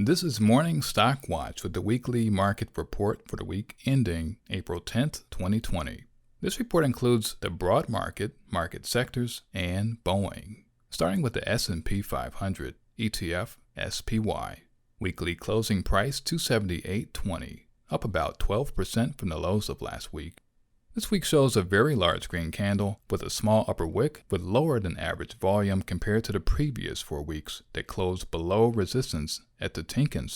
This is Morning Stock Watch with the weekly market report for the week ending April 10th, 2020. This report includes the broad market, market sectors, and Boeing. Starting with the S&P 500, ETF SPY. Weekly closing price 278.20, up about 12% from the lows of last week. This week shows a very large green candle with a small upper wick with lower than average volume compared to the previous 4 weeks that closed below resistance at the Tinkin.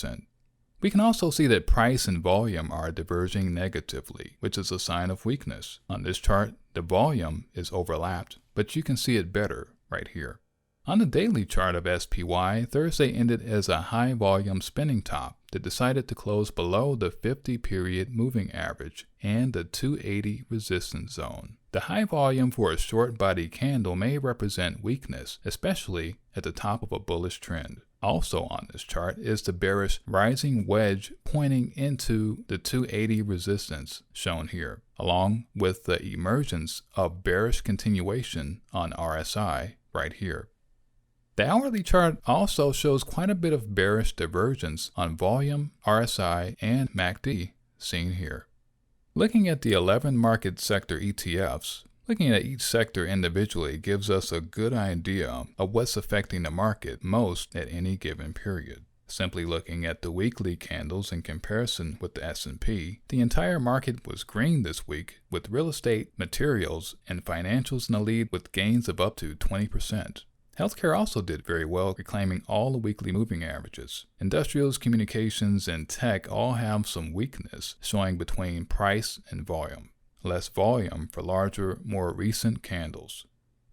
We can also see that price and volume are diverging negatively, which is a sign of weakness. On this chart, the volume is overlapped, but you can see it better right here. On the daily chart of SPY, Thursday ended as a high volume spinning top that decided to close below the 50-period moving average and the 280 resistance zone. The high volume for a short body candle may represent weakness, especially at the top of a bullish trend. Also on this chart is the bearish rising wedge pointing into the 280 resistance shown here, along with the emergence of bearish continuation on RSI right here. The hourly chart also shows quite a bit of bearish divergence on volume, RSI, and MACD, seen here. Looking at the 11 market sector ETFs, looking at each sector individually gives us a good idea of what's affecting the market most at any given period. Simply looking at the weekly candles in comparison with the S&P, the entire market was green this week, with real estate, materials, and financials in the lead with gains of up to 20%. Healthcare also did very well, reclaiming all the weekly moving averages. Industrials, communications, and tech all have some weakness, showing between price and volume. Less volume for larger, more recent candles.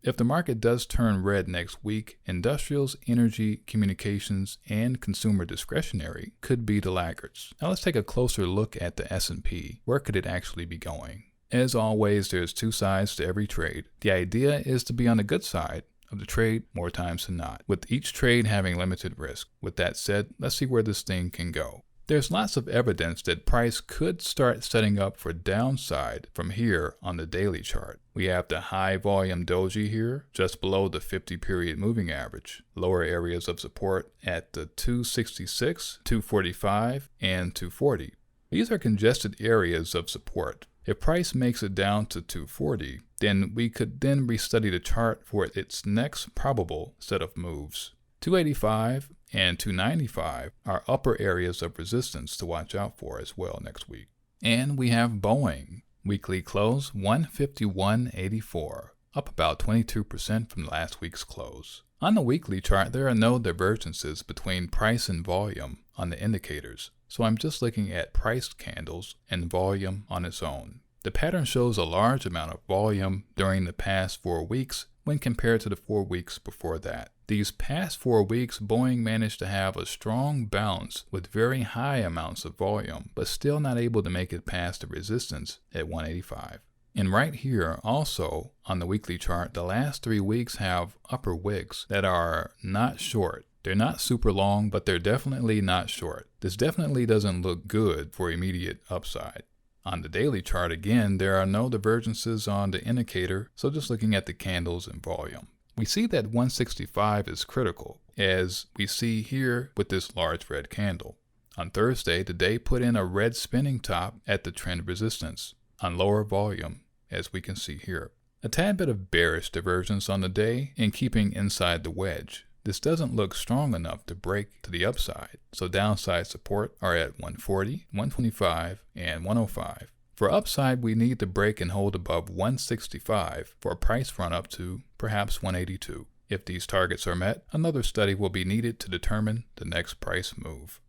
If the market does turn red next week, industrials, energy, communications, and consumer discretionary could be the laggards. Now let's take a closer look at the S&P. Where could it actually be going? As always, there's 2 sides to every trade. The idea is to be on the good side of the trade more times than not, with each trade having limited risk. With that said, let's see where this thing can go. There's lots of evidence that price could start setting up for downside from here on the daily chart. We have the high volume doji here, just below the 50-period moving average. Lower areas of support at the 266, 245, and 240. These are congested areas of support. If price makes it down to 240, then we could then restudy the chart for its next probable set of moves. 285 and 295 are upper areas of resistance to watch out for as well next week. And we have Boeing. Weekly close 151.84, up about 22% from last week's close. On the weekly chart, there are no divergences between price and volume on the indicators, so I'm just looking at priced candles and volume on its own. The pattern shows a large amount of volume during the past 4 weeks when compared to the 4 weeks before that. These past 4 weeks, Boeing managed to have a strong bounce with very high amounts of volume, but still not able to make it past the resistance at 185. And right here, also on the weekly chart, the last 3 weeks have upper wicks that are not short. They're not super long, but they're definitely not short. This definitely doesn't look good for immediate upside. On the daily chart again, there are no divergences on the indicator, so just looking at the candles and volume. We see that 165 is critical, as we see here with this large red candle. On Thursday, the day put in a red spinning top at the trend resistance on lower volume, as we can see here. A tad bit of bearish divergence on the day in keeping inside the wedge. This doesn't look strong enough to break to the upside, so downside support are at 140, 125, and 105. For upside, we need to break and hold above 165 for a price run up to perhaps 182. If these targets are met, another study will be needed to determine the next price move.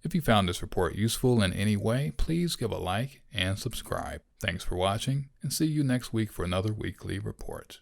If you found this report useful in any way, please give a like and subscribe. Thanks for watching, and see you next week for another weekly report.